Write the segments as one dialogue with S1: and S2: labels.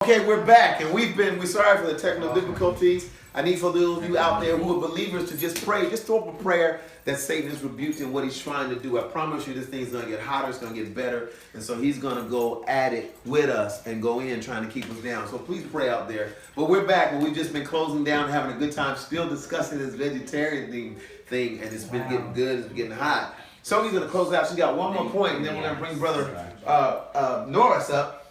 S1: Okay, we're back, and we're sorry for the technical difficulties. I need for those of you out there who are believers to just pray. Just throw up a prayer that Satan is rebuked in what he's trying to do. I promise you this thing's going to get hotter, it's going to get better, and so he's going to go at it with us and go in trying to keep us down. So please pray out there. But we're back, and we've just been closing down, having a good time, still discussing this vegetarian thing, and it's been getting good, it's been getting hot. Sophie's going to close out. She got one more point, and then we're going to bring Brother Norris up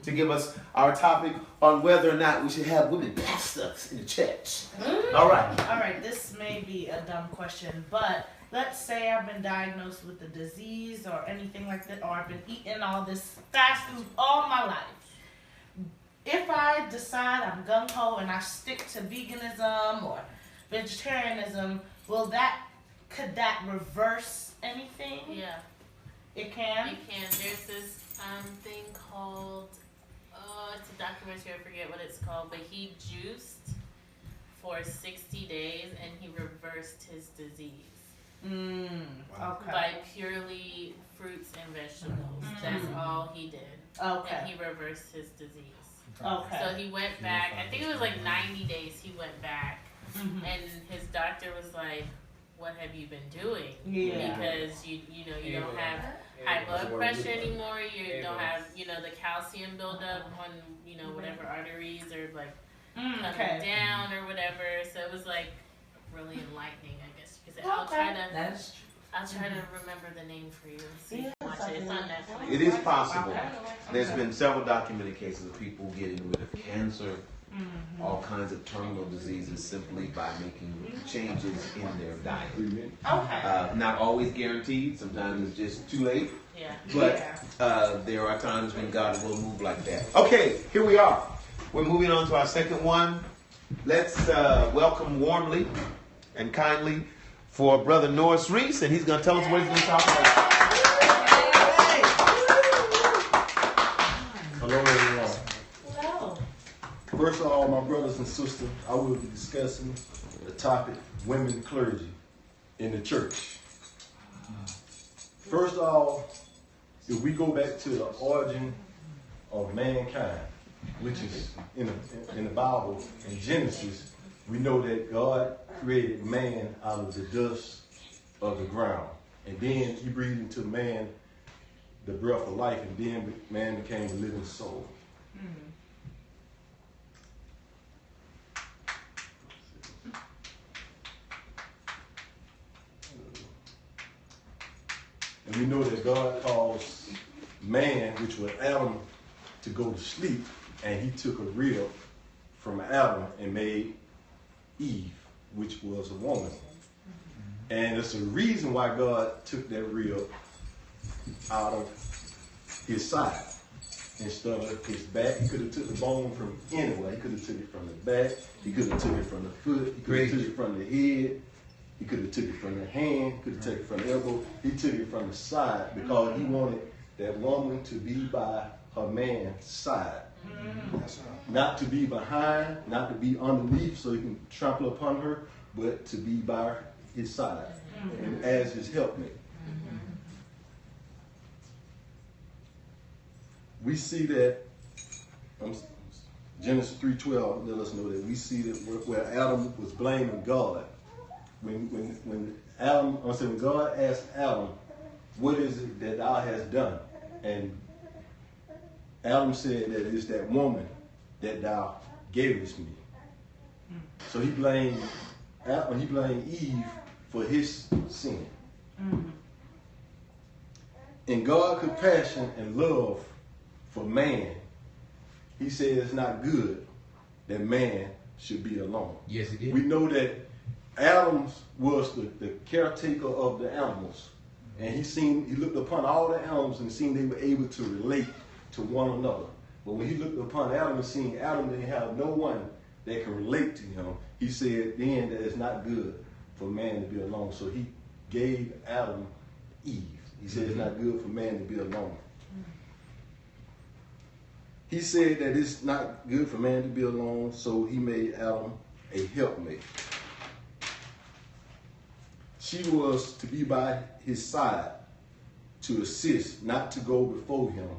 S1: to give us our topic on whether or not we should have women pastors in the church. All right.
S2: This may be a dumb question, but let's say I've been diagnosed with a disease or anything like that, or I've been eating all this fast food all my life. If I decide I'm gung-ho and I stick to veganism or vegetarianism, could that reverse anything?
S3: Yeah.
S2: It can?
S3: It can. There's this thing called, it's a documentary, I forget what it's called, but he juiced for 60 days and he reversed his disease.
S2: Okay.
S3: By purely fruits and vegetables. That's all he did.
S2: Okay.
S3: And he reversed his disease.
S2: Okay.
S3: So he went back, I think it was like 90 days he went back, and his doctor was like, what have you been doing?
S2: Yeah.
S3: Because you don't have high blood pressure anymore. You don't have the calcium buildup on whatever arteries are like coming down or whatever. So it was like really enlightening, I guess. Because I'll try to remember the name for you and see if you watch it. It's on Netflix.
S1: It is possible. There's been several documented cases of people getting rid of cancer, all kinds of terminal diseases simply by making changes in their diet. Not always guaranteed. Sometimes it's just too late.
S3: Yeah.
S1: But there are times when God will move like that. Okay, here we are. We're moving on to our second one. Let's welcome warmly and kindly for Brother Norris Reese, and he's going to tell us what he's going to talk about.
S4: Hello, everyone.
S2: Hello.
S4: First of all, my brothers and sisters, I will be discussing the topic, women clergy in the church. First of all, if we go back to the origin of mankind, which is in the Bible, in Genesis, we know that God created man out of the dust of the ground. And then he breathed into man the breath of life, and then man became a living soul. And we know that God caused man, which was Adam, to go to sleep, and he took a rib from Adam and made Eve, which was a woman. And it's a reason why God took that rib out of his side instead of his back. He could have took the bone from anywhere. He could have took it from the back. He could have took it from the foot. He could have took it from the head. He could have took it from the hand. He could have taken it from the elbow. He took it from the side because he wanted that woman to be by her man's side. Not to be behind, not to be underneath so he can trample upon her, but to be by his side and as his helpmate. We see that Genesis 3:12 let us know that we see that where Adam was blaming God. When God asked Adam, what is it that thou hast done? And Adam said that it's that woman that thou gavest me. So he blamed Eve for his sin. In God's compassion and love for man, he said it's not good that man should be alone.
S1: Yes, he did.
S4: We know that Adam was the caretaker of the animals. And he looked upon all the animals and seen they were able to relate to one another. But when he looked upon Adam and seen Adam didn't have no one that can relate to him, he said then that it's not good for man to be alone. So he gave Adam Eve. He said it's not good for man to be alone. He said that it's not good for man to be alone, so he made Adam a helpmate. She was to be by his side to assist, not to go before him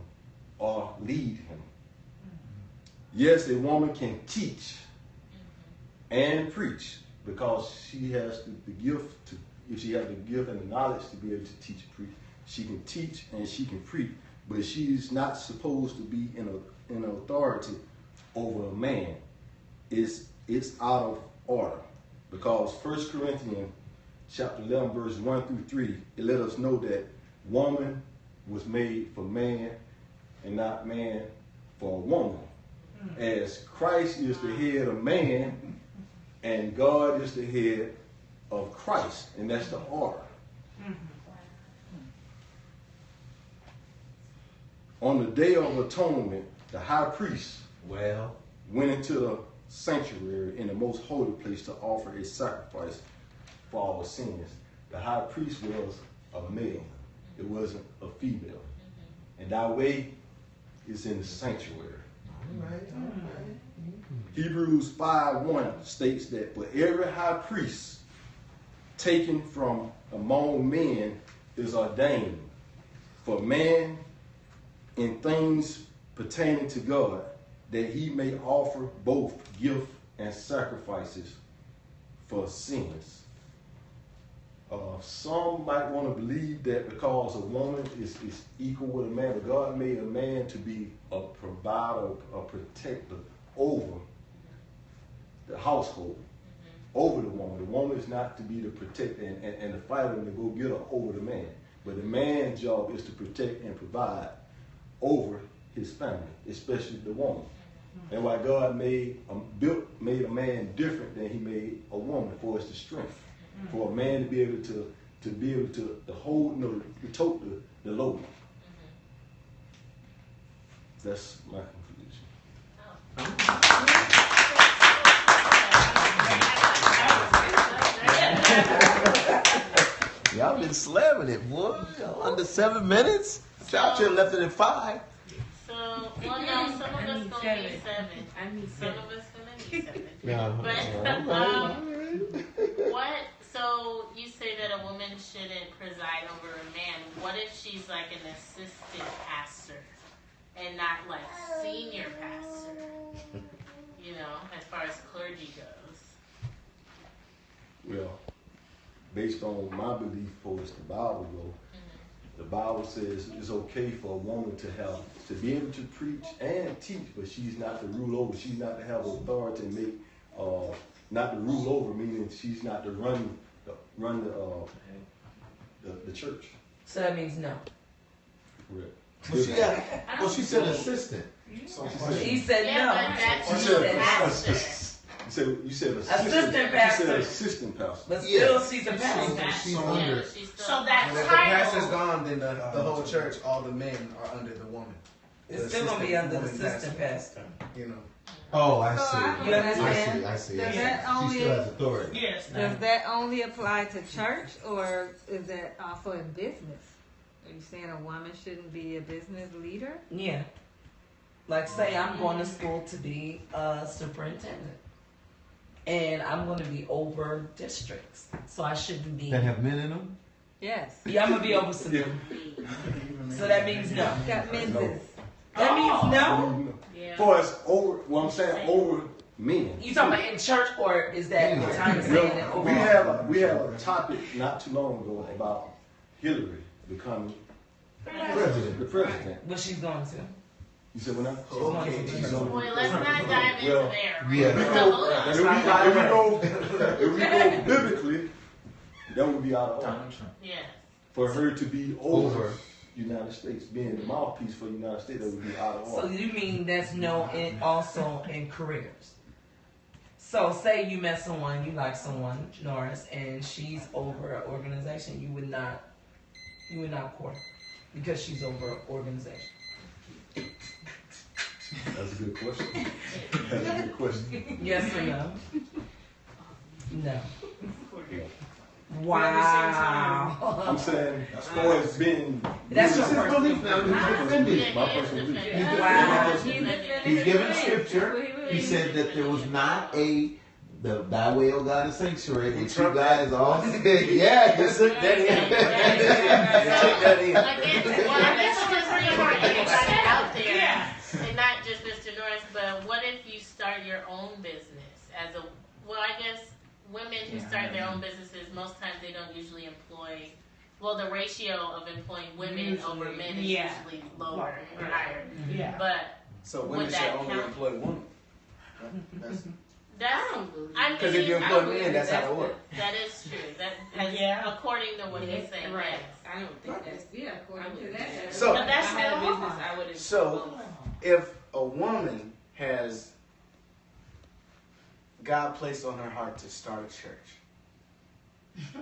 S4: or lead him. Yes, a woman can teach and preach because she has the gift to, if she has the gift and the knowledge to be able to teach and preach, she can teach and she can preach, but she's not supposed to be in authority over a man. It's out of order because 1 Corinthians chapter 11 verse 1 through 3, it let us know that woman was made for man and not man for a woman. As Christ is the head of man and God is the head of Christ, and that's the order. On the Day of Atonement, the high priest went into the sanctuary in the most holy place to offer a sacrifice for our sins. The high priest was a male. It wasn't a female. And that way is in the sanctuary. All right. Hebrews 5:1 states that for every high priest taken from among men is ordained for man in things pertaining to God, that he may offer both gift and sacrifices for sins. Some might want to believe that because a woman is equal with a man, but God made a man to be a provider, a protector over the household, over the woman. The woman is not to be the protector and the fighter and to go get her over the man. But the man's job is to protect and provide over his family, especially the woman. And why God made a man different than he made a woman for us to strength. For a man to be able to hold, to tote the load. That's my conclusion.
S1: Y'all been slamming it, boy. Under 7 minutes. Y'all should have left it at 5.
S3: So, well, no, some of us gonna need 7. Some of us gonna need 7. But what? So you say that a woman shouldn't preside over a man. What if she's like an assistant pastor and not like senior pastor? You know, as far as clergy goes.
S4: Well, based on my belief, for as the Bible goes, the Bible says it's okay for a woman to be able to preach and teach, but she's not to rule over. She's not to have authority and make, not to rule over, meaning she's not to run the church.
S5: So that means no.
S4: Correct.
S1: She said assistant.
S5: She said no.
S4: You said
S5: assistant pastor.
S4: You said assistant pastor.
S5: But still, she's a pastor.
S6: She's under.
S2: So that
S6: When the pastor's gone, then the whole church, all the men are under the woman.
S5: It's still gonna be under the assistant pastor.
S6: You know.
S1: Oh, I
S7: So
S1: see.
S5: You understand?
S1: I see.
S7: Does that
S1: She
S7: only
S1: still has authority.
S2: yes.
S7: does that only apply to church, or is that also in business? Are you saying a woman shouldn't be a business leader?
S5: Yeah. Like say I'm going to school to be a superintendent. And I'm going to be over districts. So I shouldn't be.
S1: That have men in them?
S7: Yes.
S5: Yeah, I'm going to be over some. So that means no.
S7: Got men's.
S5: That means no?
S3: Yeah.
S4: For us, I'm saying over men.
S5: You talking about in church, or is that what I'm saying that
S4: We
S5: overall?
S4: we have a topic not too long ago about Hillary becoming the president.
S5: What she's going to.
S4: You said when I?
S3: Boy, let's not dive into
S4: Well,
S3: there.
S4: If we go biblically, that would be out of order.
S3: Yes.
S4: For her to be over United States, being the mouthpiece for the United States, that would be out of
S5: So
S4: order.
S5: you mean that's no also in careers? So say you met someone, you like someone, Norris, and she's over an organization, you would not court because she's over an organization.
S4: That's a good question. That's a good question.
S5: Yes or no? No.
S2: Wow.
S5: Wow.
S4: I'm saying, as far as being,
S5: That's your
S1: His belief now. He's defending.
S4: my personal belief.
S5: Wow.
S1: He's given scripture. He said that there was not thy way, O God, is sanctuary, which you guys all said, yeah, you took that in.
S3: Again, well, I guess we're bringing everybody out there, and not just Mr. Norris, but what your own business as a, well, I guess women who start their own businesses, most times they don't usually employ, well, the ratio of employing women over men is usually lower or higher.
S2: Yeah.
S3: But
S6: So women
S3: would
S6: should
S3: that
S6: only
S3: count?
S6: employ women. That's
S3: Because
S6: if you employ men, that's out of order.
S3: That is true. That according to what he's saying.
S8: Right.
S3: Yes.
S8: I don't think that's
S7: according to that.
S6: So-
S2: But that's
S8: if I had a
S2: still
S8: business,
S2: hard.
S8: I would have.
S6: So, if a woman has God placed on her heart to start a church,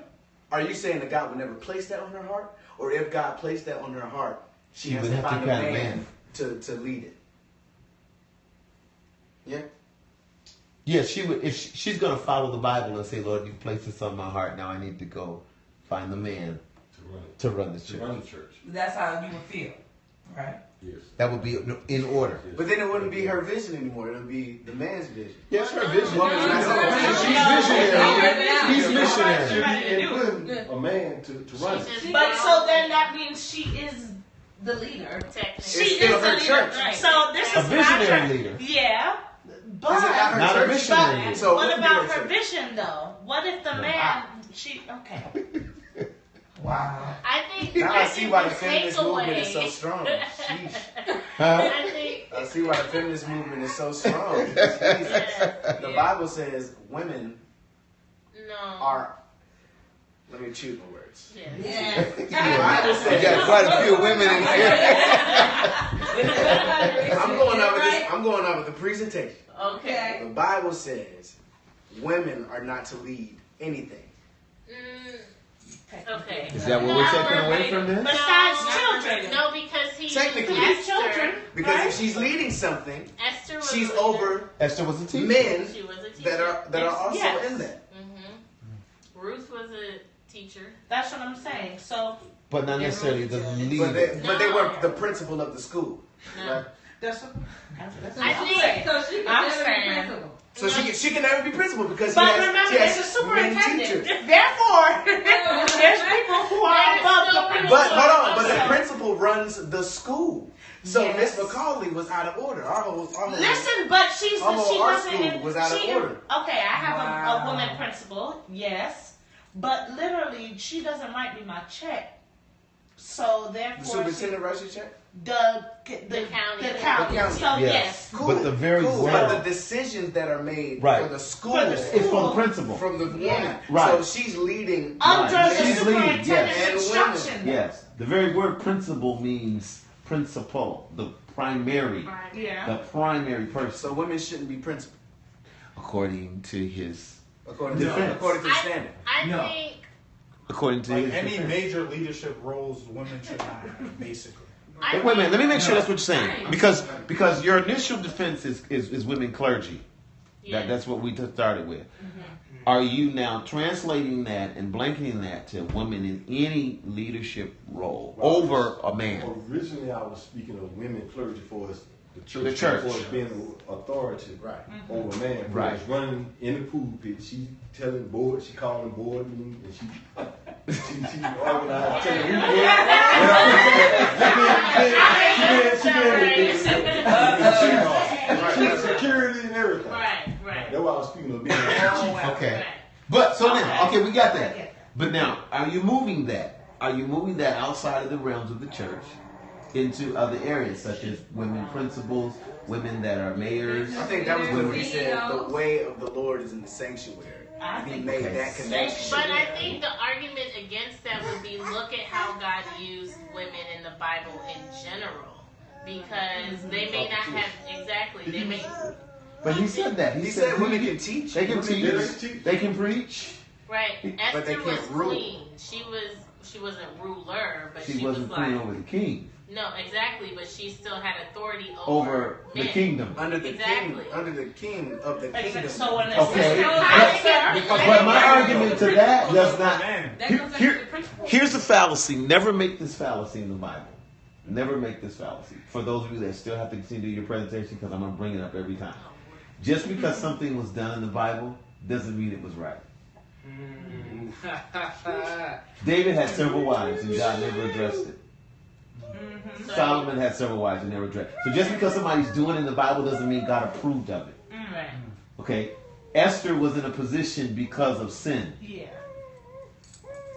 S6: are you saying that God would never place that on her heart? Or if God placed that on her heart, she has
S1: would
S6: to
S1: have to
S6: find a
S1: find a
S6: man
S1: man.
S6: to lead it? Yeah?
S1: Yeah, she would. If she's going to follow the Bible and say, "Lord, you placed this on my heart. Now I need to go find the man to run the church."
S5: That's how you would feel, right?
S4: Yes.
S1: That would be in order.
S6: But then it wouldn't be her vision anymore. It would be the man's vision.
S1: Yes, her vision.
S6: Woman's not
S1: She's missionary. He's missionary.
S4: She be putting a man to run it.
S2: But so then that means she is the leader.
S3: Technically.
S2: She
S6: It's
S2: is
S6: still
S2: the
S6: her
S2: leader.
S6: church.
S2: Right. So this
S1: A
S2: is
S1: visionary
S2: not her,
S1: leader.
S2: Yeah, but
S6: Is it not her
S1: Not a
S6: church?
S1: missionary leader.
S6: So it
S2: what
S6: wouldn't be
S2: about
S6: her
S2: her
S6: church.
S2: vision though? What if the man? She okay.
S5: Wow.
S3: I think
S6: Now I
S3: I
S6: see
S3: think
S6: why the
S3: the
S6: feminist movement is so
S3: takeaway-
S6: strong. Sheesh.
S3: I think
S6: I see why the feminist movement is so strong. Jesus. The Bible says women
S3: no.
S6: are. Let me choose my words.
S3: Yeah.
S6: The Bible
S1: You
S6: says.
S1: got quite a few women in here.
S6: I'm going off with the presentation.
S3: Okay.
S6: The Bible says women are not to lead anything.
S3: Okay.
S1: Is that what we're taking away from this?
S2: Besides children.
S3: No, because he
S6: Technically.
S2: Children.
S6: Because
S2: Right.
S6: if she's leading something,
S3: Esther was
S6: she's
S3: a leader.
S6: over
S1: Esther was a teacher.
S6: men
S3: She was a teacher.
S6: that are also
S2: Yes.
S6: in that.
S3: Ruth was a teacher.
S2: That's what I'm saying. So
S1: But not necessarily the
S6: But
S1: leader.
S6: they weren't the principal of the school.
S3: No.
S6: Right?
S2: that's what
S3: I
S2: I'm
S3: think-
S2: saying.
S7: So she
S2: I'm
S7: can never be
S2: saying-
S7: principal.
S6: So she can never be principal because
S2: But
S6: she
S2: remember,
S6: has
S2: there's a
S6: many
S2: superintendent.
S6: teachers.
S2: Therefore, there's people who are above the principal.
S6: But hold on, but the
S2: So-
S6: principal runs the school. So
S2: Yes.
S6: Miss McCauley was out of order. Our whole
S2: Listen, but she
S6: Our
S2: doesn't.
S6: school was out of
S2: she-
S6: order.
S2: Okay, I have a
S5: Wow.
S2: woman principal, yes, but literally she doesn't write me my check. So
S6: the
S2: therefore,
S6: superintendent writes your check.
S2: the
S3: county.
S2: the county.
S6: The county.
S2: So
S1: Yes.
S2: yes,
S6: Cool.
S1: But the very
S6: cool.
S1: word-
S6: But the decisions that are made
S1: Right.
S6: for the school,
S2: For the school.
S1: It's from the principal.
S6: from the woman.
S2: Yeah.
S1: Right.
S6: So she's leading.
S2: under
S1: Right.
S2: the
S1: She's leading,
S2: superintendent's
S6: yes. And
S2: instruction.
S1: Yes. The very word principal means principal, the primary,
S2: Yeah.
S1: the primary person,
S6: So women shouldn't be principal
S1: according to his,
S6: according
S1: Defense.
S6: to the standard.
S3: I
S9: No.
S3: think
S1: according to
S9: Like
S1: his.
S9: any
S1: defense.
S9: major leadership roles, women should not have, basically.
S3: I
S1: Wait a minute. Let me make sure
S9: No.
S1: that's what you're saying, because your initial defense is women clergy.
S3: Yeah.
S1: That's what we just started with. Are you now translating that and blanketing that to women in any leadership role over a man?
S4: Originally, I was speaking of women clergy for us, the church,
S1: The church.
S4: for us being authority
S6: Right.
S4: over man. For
S1: Right.
S4: us running in the pulpit, she telling board, she calling board meetings, and she organized, telling who She's security and everything.
S3: right.
S4: That's why I was speaking of being a chief.
S1: Okay.
S3: Right.
S1: But so now, okay, we got
S2: I
S1: that.
S2: get
S1: But now, are you moving that? Are you moving that outside of the realms of the church into other areas, such as women principals, women that are mayors?
S6: I think that was when we said the way of the Lord is in the sanctuary.
S2: I
S6: He
S2: think
S6: made
S1: okay.
S6: that connection.
S3: But I think the argument against that would be look at how God used women in the Bible in general. Because they may not have, exactly, they may,
S1: But he said that.
S6: He said women can teach.
S1: They can
S6: Women
S1: teach. They can preach.
S3: right,
S6: But they
S3: Esther was
S6: can't rule.
S3: queen. She wasn't ruler, but
S1: She
S3: she was
S1: wasn't
S3: like,
S1: queen over the king,
S3: no, exactly, but she still had authority
S1: over the
S3: men.
S1: kingdom.
S6: Under the
S3: Exactly.
S6: king of the
S2: Exactly.
S6: kingdom.
S2: So when it's
S1: Okay.
S2: But
S1: But my argument to that does not.
S9: Man,
S8: That
S1: Here-
S8: comes back
S1: here-
S8: to the principle.
S1: Here's the fallacy. Never make this fallacy in the Bible. Never make this fallacy. For those of you that still have to continue to do your presentation, because I'm going to bring it up every time. Just because something was done in the Bible doesn't mean it was right. David had several wives and God never addressed it. Solomon had several wives and never addressed it. So just because somebody's doing it in the Bible doesn't mean God approved of it.
S2: Right.
S1: Okay, Esther was in a position because of sin.
S2: Yeah.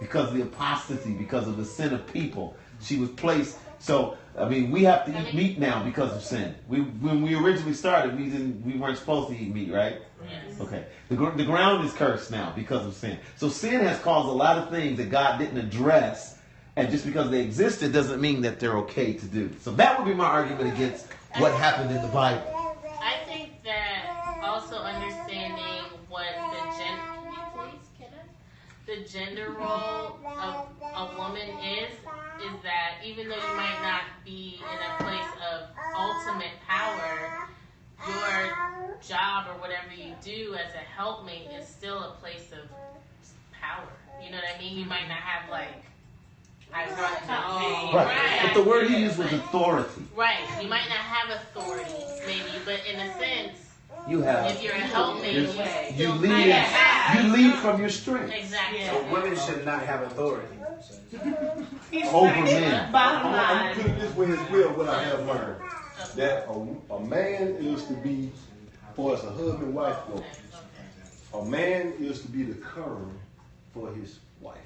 S1: Because of the apostasy, because of the sin of people. She was placed. So, I mean, we have to eat meat now because of sin. When we originally started, we weren't supposed to eat meat, right?
S3: Yes.
S1: Okay. The ground is cursed now because of sin. So sin has caused a lot of things that God didn't address. And just because they existed doesn't mean that they're okay to do. So that would be my argument against what happened in the Bible.
S3: I think that also understanding what the gender role of a woman is that even though you might not be in a place of ultimate power, your job or whatever you do as a helpmate is still a place of power. You know what I mean? You might not have
S1: Right. But the word he used was authority.
S3: Right. You might not have authority, maybe, but in a sense,
S1: you have.
S3: If you're a helpmate,
S1: you lead from your strength.
S3: Exactly.
S6: So women should not have authority
S1: over men.
S4: I'm putting it this way as well. What I have learned that a man is to be, for us a husband and wife go. A man is to be the covering for his wife.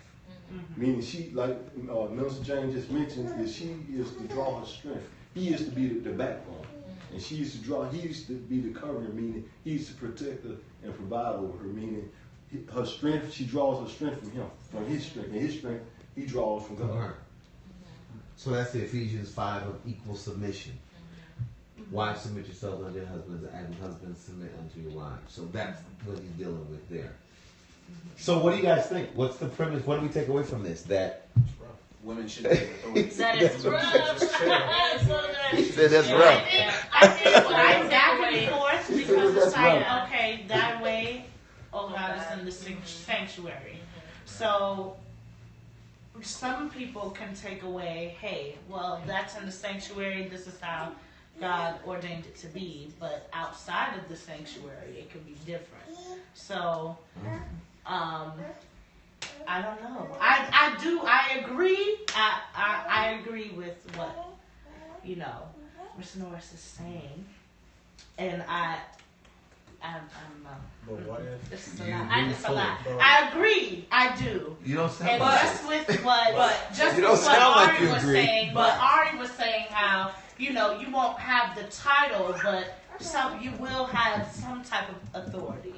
S4: Meaning she, like Minister James just mentioned, is she is to draw her strength. He is to be the backbone. And he used to be the covering, meaning he used to protect her and provide over her, meaning her strength, she draws her strength from him, from his strength. And his strength, he draws from her.
S1: So that's the Ephesians 5 of equal submission. Wives, submit yourselves unto your husbands, and husbands submit unto your wives. So that's what he's dealing with there. So what do you guys think? What's the premise? What do we take away from this? That
S6: women should have authority.
S3: That is rough.
S1: He said that's rough.
S2: I think I'm back and forth because it's like, okay, that way, oh God is in the sanctuary. So some people can take away, hey, well, that's in the sanctuary, this is how God ordained it to be, but outside of the sanctuary, it could be different. So, I don't know. I agree. I agree with what, Mr. Norris is saying. And
S9: But what if
S2: it's a lot. I agree. I do.
S1: You don't sound
S2: and
S1: like
S2: just with what
S1: Ari
S2: was saying, but Ari was saying how, you won't have the title, but you will have some type of authority,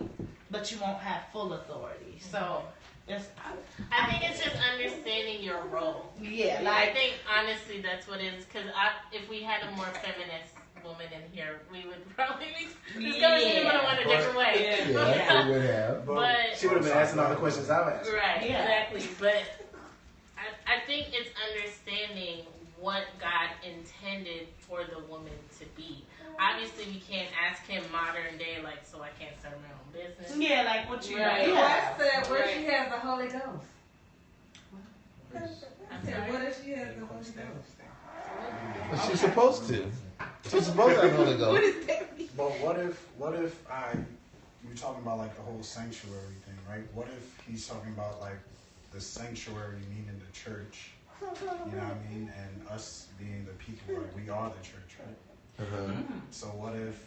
S2: but you won't have full authority. So
S3: I think it's just understanding your role.
S2: Yeah,
S3: I think honestly that's what it is. Because if we had a more feminist woman in here, we would probably be discussing it in a different way.
S1: Yeah, we would have.
S3: But
S6: she would have been asking all the questions I asked.
S3: Right, exactly. But I think it's understanding what God intended for the woman to be. Obviously, we can't ask him modern day, so I can't start my own business.
S2: Yeah, like what you
S7: What if she has the Holy Ghost? I said, what if she has the Holy Ghost?
S1: Well, she's supposed to. She's supposed to have Holy Ghost.
S9: But what if you're talking about the whole sanctuary thing, right? What if he's talking about the sanctuary meaning the church, you know what I mean? And us being the people, we are the church, right? So what if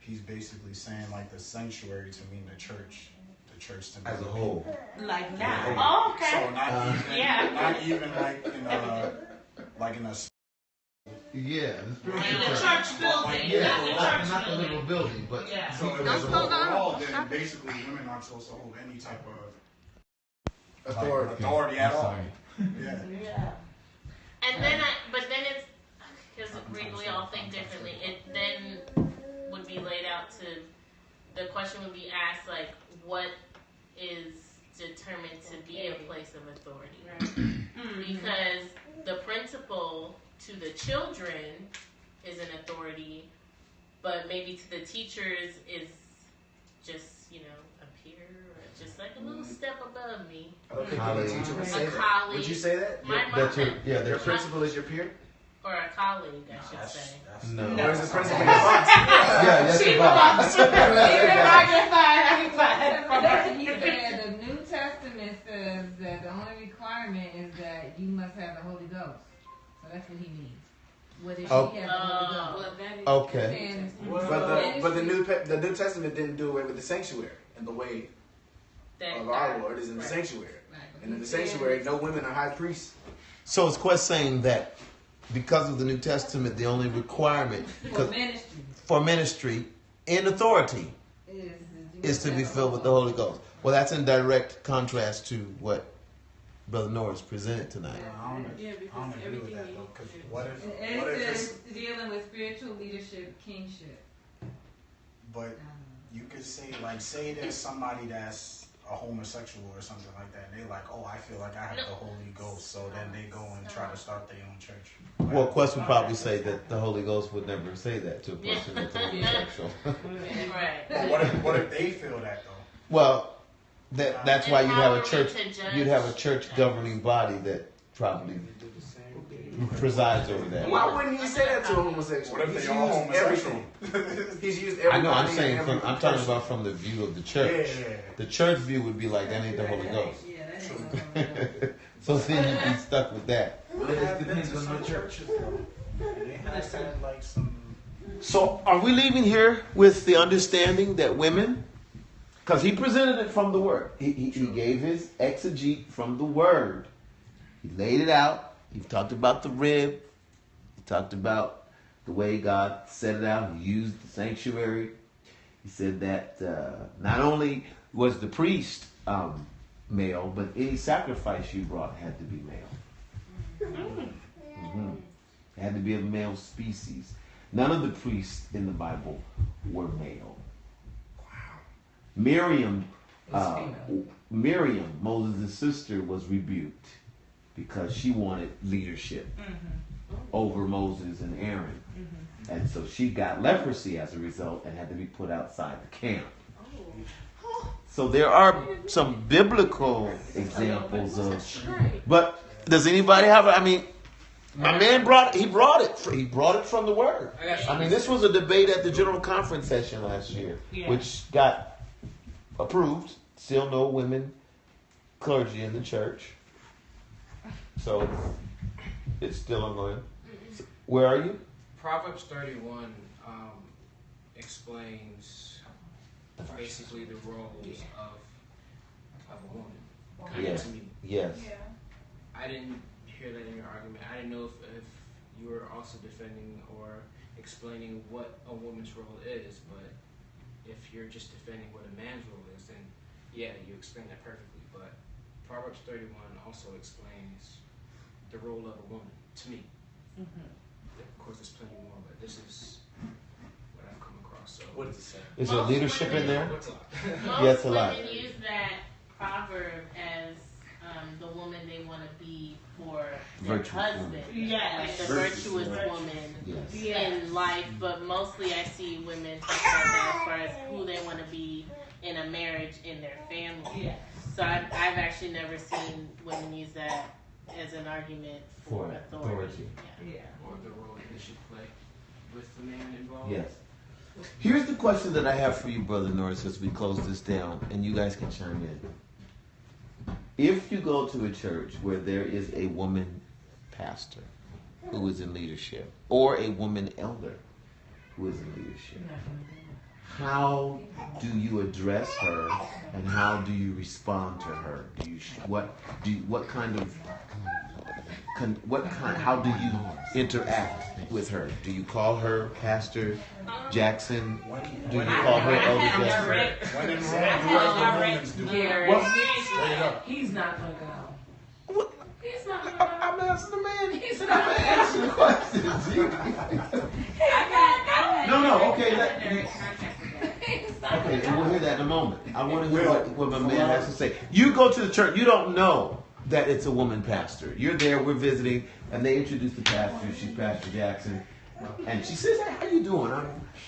S9: he's basically saying the sanctuary to mean the church to
S1: as a whole,
S2: like now? Oh, okay.
S9: So not even in a
S1: yeah,
S2: the church building.
S1: Yeah, not the literal building, but
S9: so if it's overall, then basically women aren't supposed to hold any type of authority at all.
S2: Yeah.
S3: And then it's because we all think differently. It then would be laid out to the question would be asked what is determined to be a place of authority, because the principal to the children is an authority, but maybe to the teachers is just a peer or just a little step above me.
S6: I don't think the teacher would say that.
S3: Colleague.
S6: Would you say that?
S1: Their
S6: principal is your peer?
S3: Or a colleague, I should say.
S1: No.
S6: Where's the principal your boss?
S1: Yeah, that's your boss.
S7: The New Testament says that the only requirement is that you must have the Holy Ghost. So that's what he means. What if she has the Holy Ghost?
S1: Okay.
S7: And
S6: But the New Testament didn't do away with the sanctuary, and the way of our Lord is in the sanctuary. And in the sanctuary, no women are high priests.
S1: So is Quest saying that because of the New Testament, the only requirement for ministry in authority is to be filled with the Holy Ghost? Well, that's in direct contrast to what Brother Norris presented tonight.
S9: I don't agree with that though. Because what if
S7: it's dealing with spiritual leadership, kingship.
S9: But you could say, like, say there's somebody that's a homosexual or something like that, and they're like, oh, I feel like I have the Holy Ghost, so then they go and try to start their own church.
S1: Well, Quest would probably say that the Holy Ghost would never say that to a person that's homosexual.
S3: Right.
S9: But what if they feel that though?
S1: Well, that's why you'd have a church. You'd have a church governing body that probably presides over that.
S6: Why wouldn't he say that to a homosexual?
S9: What if they all homosexual?
S6: He's used everybody.
S1: I know. I'm saying.
S6: I'm
S1: I'm talking about from the view of the church.
S9: Yeah.
S1: The church view would be like that ain't the Holy Ghost.
S7: Yeah, that ain't the Holy Ghost.
S1: So then you'd be stuck with that.
S9: But it depends on the churches though. And they have had like some.
S1: So are we leaving here with the understanding that women, because he presented it from the Word. He gave his exegete from the Word. He laid it out. He talked about the rib. He talked about the way God set it out. He used the sanctuary. He said that not only was the priest male, but any sacrifice you brought had to be male. Mm-hmm. It had to be of male species. None of the priests in the Bible were male. Miriam, Moses' sister, was rebuked because she wanted leadership over Moses and Aaron. And so she got leprosy as a result and had to be put outside the camp. So there are some biblical examples of, but does anybody have, I mean, my man brought it from the Word. I mean, this was a debate at the General Conference session last year, which got approved. Still no women clergy in the church. So it's still ongoing. Where are you?
S8: Proverbs 31 explains basically the roles of a woman.
S1: Yes.
S8: To me.
S1: Yes.
S8: I didn't hear that in your argument. I didn't know if you were also defending or explaining what a woman's role is, but if you're just defending what a man's role is, then yeah, you explain that perfectly. But Proverbs 31 also explains the role of a woman, to me. Of course, there's plenty more, but this is what I've come across. So,
S6: What does it say?
S1: Is there leadership in there?
S8: What's up?
S1: Yes, a lot.
S3: Women use that proverb as the woman they want to be for their
S1: Virtuous
S3: husband.
S1: woman.
S2: Yes.
S3: Like the
S1: Virtuous
S3: virtuous
S1: woman.
S3: woman
S1: Yes.
S3: in life, but mostly I see women talk about that as far as who they want to be in a marriage in their family.
S2: Yes.
S3: So I've actually never seen women use that as an argument for authority.
S2: Yeah.
S8: Or the role that they should play with the man involved.
S1: Yes. Here's the question that I have for you, Brother Norris, as we close this down, and you guys can chime in. If you go to a church where there is a woman pastor who is in leadership, or a woman elder who is in leadership, how do you address her, and how do you respond to her? How do you interact with her? Do you call her Pastor Jackson? Do you call her Elder Jackson?
S9: When in Rome, do as the Romans do.
S5: Straight up. He's not gonna go.
S1: What?
S5: He's not gonna go.
S1: I'm asking the man.
S5: He's
S1: I'm
S5: not gonna go.
S1: asking questions. No, okay. Okay, and we'll hear that in a moment. I want to hear what my man has to say. You go to the church, you don't know that it's a woman pastor. You're there, we're visiting, and they introduce the pastor. She's Pastor Jackson, and she says, "Hey, how you doing?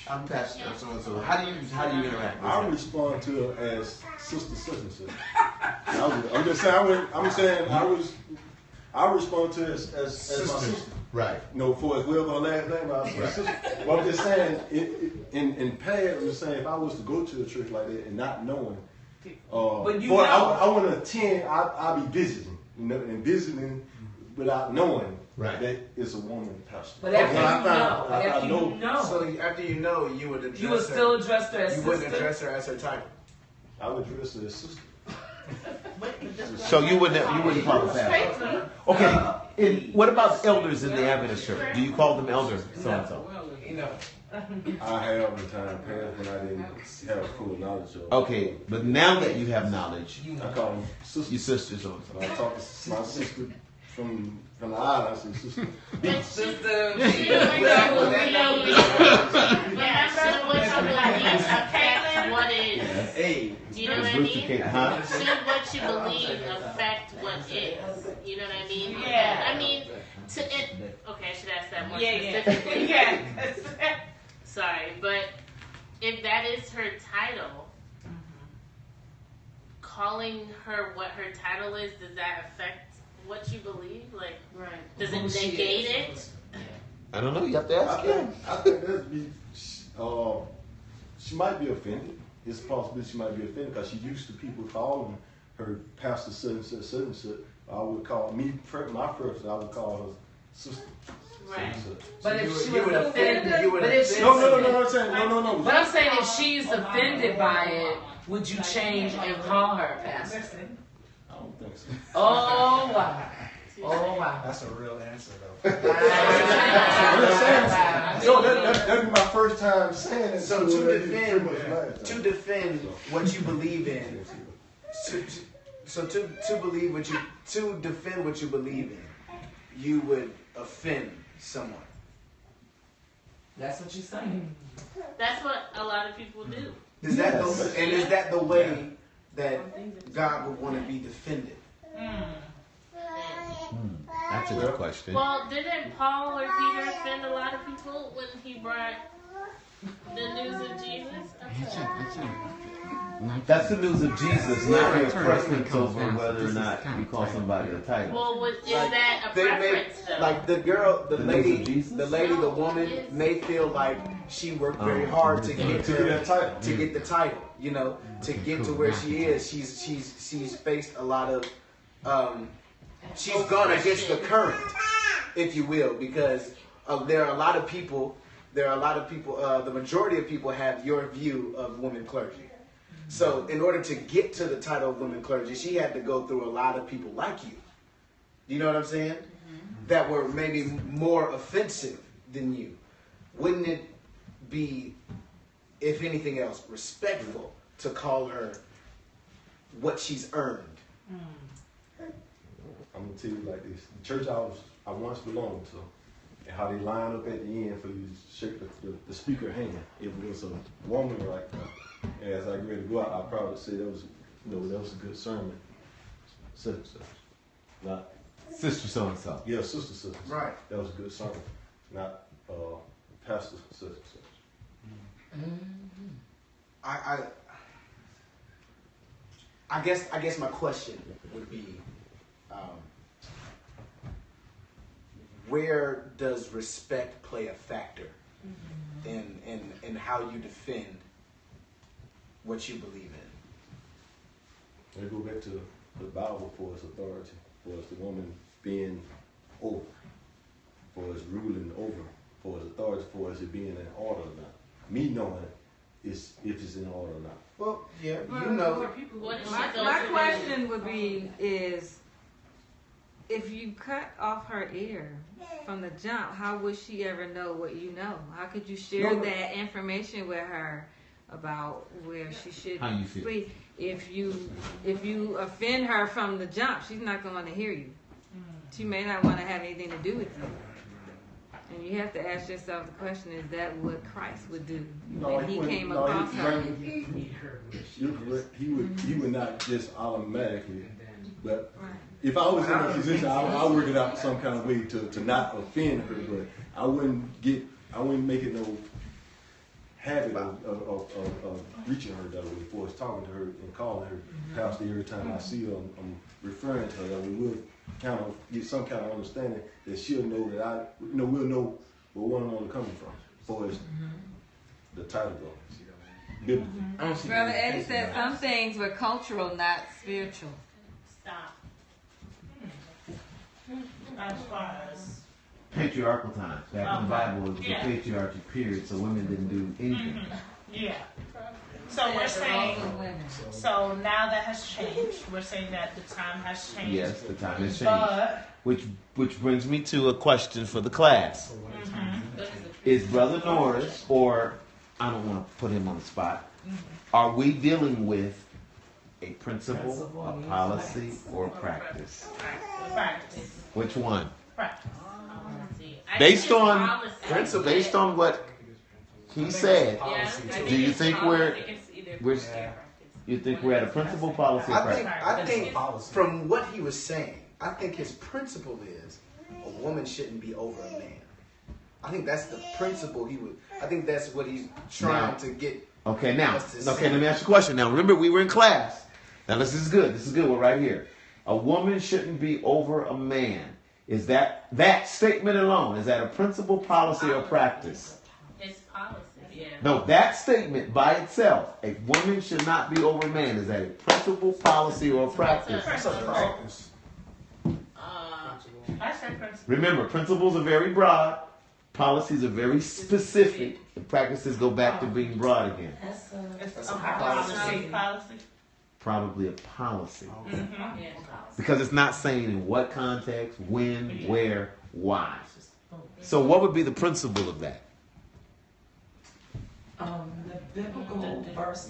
S1: I'm Pastor so and so." How do you interact with
S4: I
S1: her?
S4: respond to her as sister such and such. I'm just saying. I respond to her as my sister.
S1: Right.
S4: No, for as well her last name, my sister. But I'm just saying, in past, I'm just saying, if I was to go to a church like that and not knowing,
S5: But
S4: I want to attend, I'll be visiting, and visiting without knowing
S1: Right.
S4: That is a woman pastor.
S5: But after
S4: I
S5: you
S4: know.
S5: know,
S6: So after you know, you would address
S5: you would still address her as
S6: You
S5: sister.
S6: wouldn't address her as her title.
S4: I would address her as sister.
S1: So you wouldn't call them pastor. Okay. And what about elders in the Adventist church? Do you call them elders? So and so.
S4: I have in time past when I didn't have full knowledge of.
S1: Okay, but now that you have knowledge,
S4: I call them sisters.
S1: your sisters so and so.
S4: When I talk to my sister from the island, I say sister.
S5: Sister.
S3: What is?
S6: Hey,
S3: You know what I mean? Should what you believe affect what is? You know what I mean?
S2: Yeah.
S3: I mean, okay, I should ask that more
S2: Yeah.
S3: specifically.
S2: Yeah.
S3: Sorry, but if that is her title, calling her what her title is, does that affect what you believe? Like, does it negate it?
S1: I don't know. You have to ask him.
S4: I think that'd be. She might be offended. It's possible she might be offended because she's used to people calling her pastor such and such, such and such. I would call my first. I would call her sister.
S3: Right.
S5: But if she
S6: you
S5: was
S6: would
S5: offended,
S6: offend-
S4: No.
S5: But I'm saying if she's offended by it, would you change and call her pastor?
S4: I don't think so.
S5: Oh wow. Oh wow.
S9: That's a real answer, though.
S4: No, that'd be my first time saying it.
S6: So to
S4: to
S6: defend what you believe in, to defend what you believe in, you would offend someone.
S5: That's what you're saying.
S3: That's what a lot of people do.
S6: Is that the way that God would want to be defended?
S1: That's a good question.
S3: Well, didn't Paul or Peter offend a lot of people when he brought the news of Jesus?
S1: That's the news of Jesus, not your preference over whether or not you call somebody a title.
S3: Well, is that a preference though?
S6: Like the woman may feel like she worked very hard to get the title, you know, to get to where she is. She's faced a lot of she's gone against the current, if you will, because there are a lot of people. The majority of people have your view of women clergy. So in order to get to the title of women clergy, she had to go through a lot of people like you. You know what I'm saying? That were maybe more offensive than you. Wouldn't it be, if anything else, respectful to call her what she's earned?
S4: I'm gonna tell you like this: the church I once belonged to, and how they line up at the end for you to shake the speaker hand. It was a woman right there. And as I get ready to go out, I probably say that was a good sermon. Sister, not
S1: Sister so and so.
S4: yeah, sister.
S6: Right.
S4: That was a good sermon, not pastor sister.
S6: I guess my question would be, where does respect play a factor in how you defend what you believe in?
S4: They go back to the Bible for its authority, for its the woman being over, for its ruling over, for its authority, for its it being in order or not. Me knowing is if it's in order or not.
S6: Well, yeah, you know.
S7: My question would be is, if you cut off her ear from the jump, how would she ever know what you know? How could you share that information with her about where she should
S1: How you feel?
S7: be? If you offend her from the jump, she's not going to hear you. She may not want to have anything to do with you. And you have to ask yourself the question: is that what Christ would do? When he came across her?
S4: You're correct. He would not just automatically, but if I was in a position, I would work it out some kind of way to not offend her, but I wouldn't make it no habit of reaching her that way. For us talking to her and calling her pastor every time I see her, I'm referring to her. That we would kind of get some kind of understanding that she'll know that we'll know where one another coming from. For us, the title goes. Biblically.
S7: Brother Eddie said some things were cultural, not spiritual.
S2: Stop. As far as
S1: patriarchal times. Back in the Bible, it was a patriarchy period, so women didn't do anything.
S2: Yeah. So we're saying, so now that has changed. We're saying that the time has changed.
S1: Yes, the time has changed.
S2: But,
S1: Which brings me to a question for the class. Is Brother Norris, or I don't want to put him on the spot, are we dealing with a principle, a policy, or a practice?
S2: practice.
S1: Which one?
S2: Practice.
S1: Based on what he said, do you think you think we're at a principle, policy, or practice?
S6: I think from what he was saying, I think his principle is a woman shouldn't be over a man. I think that's the principle I think that's what he's trying to get.
S1: Okay, now, let me ask you a question. Now, remember, we were in class. Now, this is good. We're right here. A woman shouldn't be over a man. Is that statement alone, is that a principle, policy, or practice?
S3: It's policy, yeah.
S1: No, that statement by itself, a woman should not be over a man, is that a principle, policy, or a practice?
S9: Practice.
S2: I said principle.
S1: Remember, principles are very broad, policies are very specific, and practices go back to being broad again.
S2: It's a policy.
S1: Probably a policy.
S3: Yeah.
S1: Because it's not saying in what context, when, where, why. So what would be the principle of that?
S5: The biblical verse